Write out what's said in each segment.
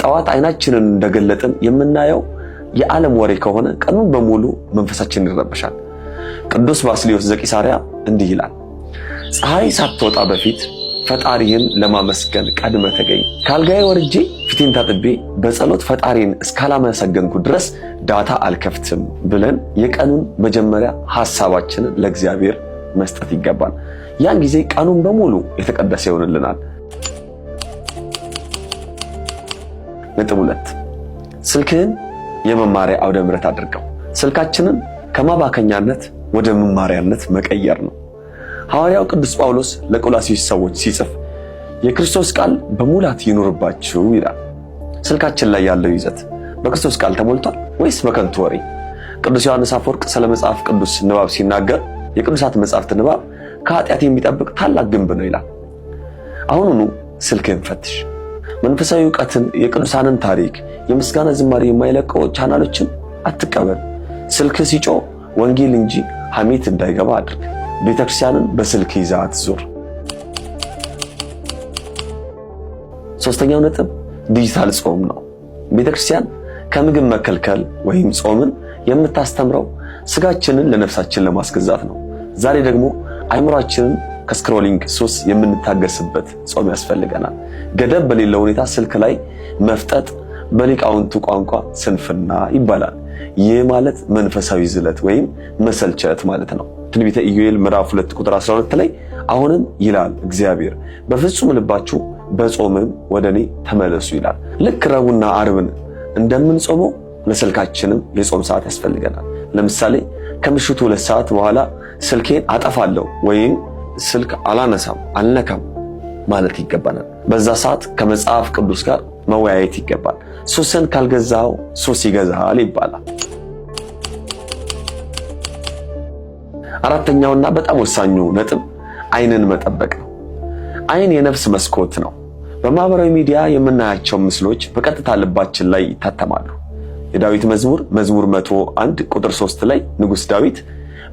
ጠዋት አይናችንን እንደገለጥን የምናየው የዓለም ወሬ ከሆነ ቀኑን በሙሉ መንፈሳችን ይረበሻል። ቅዱስ ባስልዮስ ዘቂሳርያ እንዲህ ይላል፣ ፀሐይ ሳትወጣ በፊት ፈጣሪን ለማመስገን ቀድመ ተገኝ። ካልጋዬ ወርጄ ፊቴን ታጥቤ በጸሎት ፈጣሪን እስካላመሰገንኩ ድረስ ዳታ አልከፍትም ብለን የቀኑን መጀመሪያ ሐሳባችንን ለእግዚአብሔር መስጠት ይገባል። ያን ጊዜ ቀኑን በሙሉ የተቀደሰ ይሆንልናል። ነጥብ 2 ስልክህን የመማሪያ አውደ ምሕረት አድርገው። ስልካችንን ከማባከኛነት ወደ መማሪያነት መቀየር ነው። ሐዋርያው ቅዱስ ጳውሎስ ለቆላስይስ ሰዎች ሲጽፍ የክርስቶስ ቃል በሙላት ይኑርባችሁ ይላል። ስልካችን ላይ ያለው ይዘት በክርስቶስ ቃል ተሞልቷል ወይስ በከንቱ ወሬ? ቅዱስ ዮሐንስ አፈወርቅ ስለ መጽሐፍ ቅዱስ ንባብ ሲናገር የቅዱሳት መጽሐፍት ንባብ ከኃጢአት የሚጠብቅ ታላቅ ግንብ ነው ይላል። አሁኑኑ ስልክህን ፈትሽ። መንፈሳዊ ዕውቀትን፣ የቅዱሳንን ታሪክ፣ የምስጋና ዝማሬ የማይለቀው ቻናሎችን አትቀበል። ስልክህ ሲጮህ ወንጌል እንጂ ሐሜት እንዳይገባ አድርግ። ቤተክርስቲያንን በስልክ ይዘህ አትዞር። ሶስተኛው ነጥብ ዲጂታል ጾም ነው። ቤተክርስቲያን ከምግብ መከልከል ወይም ጾምን የምታስተምረው ስጋችንን ለነፍሳችን ለማስገዛት ነው። ዛሬ ደግሞ አይምሯችንን ከስክሮሊንግ ሱስ የምንታገስበት ጾም ያስፈልገናል። ገደብ በሌለው ሁኔታ ስልክ ላይ መፍጠጥ በሊቃውንቱ ቋንቋ ስንፍና ይባላል። ይህ ማለት መንፈሳዊ ዝለት ወይም መሰልቸት ማለት ነው። ትንቢተ ኢዩኤል ምዕራፍ 2 ቁጥር 12 ላይ አሁንም ይላል እግዚአብሔር በፍጹም ልባችሁ በጾምም ወደኔ ተመለሱ ይላል። ልክ ረቡዕና ዓርብን እንደምንጾመው ለስልካችንም የጾም ሰዓት ያስፈልገናል። ለምሳሌ ከምሽቱ 2 ሰዓት በኋላ ስልኬን አጠፋለሁ ወይም ስልክ አላነሳም አልነካም ማለት ይገባናል። በዛ ሰዓት ከመጽሐፍ ቅዱስ ጋር መወያየት ይገባል። ሱስን ካልገዛው ሱስ ይገዛል ይባላል። አራተኛውና በጣም ወሳኙ ነጥብ አይንን መጠበቅ ነው። አይን የነፍስ መስኮት ነው። በማህበራዊ ሚዲያ የምናያቸው ምስሎች በቀጥታ ልባችን ላይ ይታተማሉ። የዳዊት መዝሙር 101 ቁጥር 3 ላይ ንጉሥ ዳዊት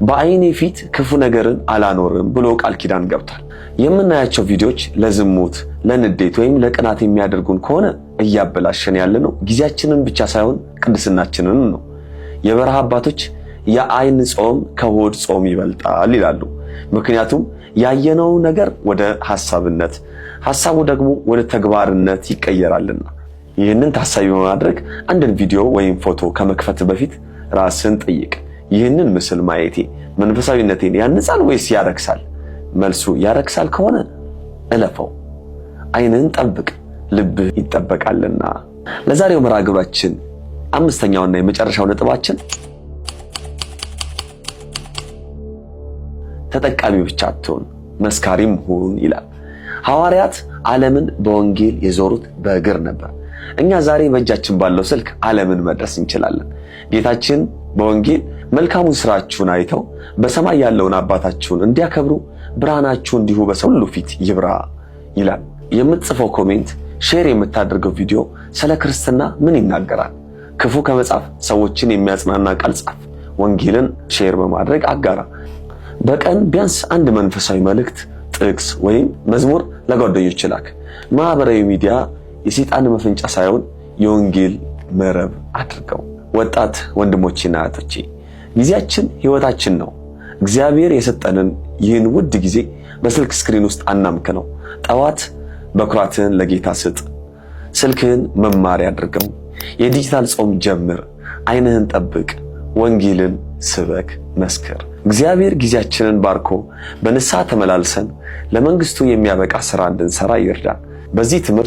በአይኔ ፊት ክፉ ነገርን አላኖርም ብሎ ቃል ኪዳን ገብቷል። የምናያቸው ቪዲዮዎች ለዝሙት፣ ለንዴት ወይም ለቅናት የሚያደርጉን ከሆነ እያበላሸን ያለነው ጊዜያችንን ብቻ ሳይሆን ቅድስናችንን ነው። የበረሃ አባቶች የአይን ጾም ከሆድ ጾም ይበልጣል ይላሉ። ምክንያቱም ያየነው ነገር ወደ ሐሳብነት፣ ሐሳቡ ደግሞ ወደ ተግባርነት ይቀየራልና። ይህንን ታሳቢ በማድረግ አንድን ቪዲዮ ወይም ፎቶ ከመክፈት በፊት ራስን ጠይቅ። ይህንን ምስል ማየቴ መንፈሳዊነቴን ያንጻል ወይስ ያረክሳል? መልሱ ያረክሳል ከሆነ እለፈው። አይንን ጠብቅ፣ ልብህ ይጠበቃልና። ለዛሬው መርሃ ግብራችን አምስተኛውና የመጨረሻው ነጥባችን ተጠቃሚ ብቻ አትሁን መስካሪም ሁን ይላል። ሐዋርያት ዓለምን በወንጌል የዞሩት በእግር ነበር። እኛ ዛሬ በእጃችን ባለው ስልክ ዓለምን መድረስ እንችላለን። ጌታችን በወንጌል መልካሙን ስራችሁን አይተው በሰማይ ያለውን አባታችሁን እንዲያከብሩ ብርሃናችሁ እንዲሁ በሰው ሁሉ ፊት ይብራ ይላል። የምትጽፈው ኮሜንት፣ ሼር የምታደርገው ቪዲዮ ስለ ክርስትና ምን ይናገራል? ክፉ ከመጻፍ ሰዎችን የሚያጽናና ቃል ጻፍ። ወንጌልን ሼር በማድረግ አጋራ። በቀን ቢያንስ አንድ መንፈሳዊ መልእክት፣ ጥቅስ ወይም መዝሙር ለጓደኞች ላክ። ማህበራዊ ሚዲያ የሰይጣን መፈንጫ ሳይሆን የወንጌል መረብ አድርገው። ወጣት ወንድሞቼና እህቶቼ ጊዜያችን ህይወታችን ነው። እግዚአብሔር የሰጠንን ይህን ውድ ጊዜ በስልክ ስክሪን ውስጥ አናምክነው። ጠዋት በኩራትህን ለጌታ ስጥ። ስልክህን መማሪያ አድርገው። የዲጂታል ጾም ጀምር። አይንህን ጠብቅ። ወንጌልን ስበክ፣ መስክር። እግዚአብሔር ጊዜያችንን ባርኮ በንስሐ ተመላልሰን ለመንግስቱ የሚያበቃ ስራ እንድንሰራ ይርዳን። በዚህ ትምህርት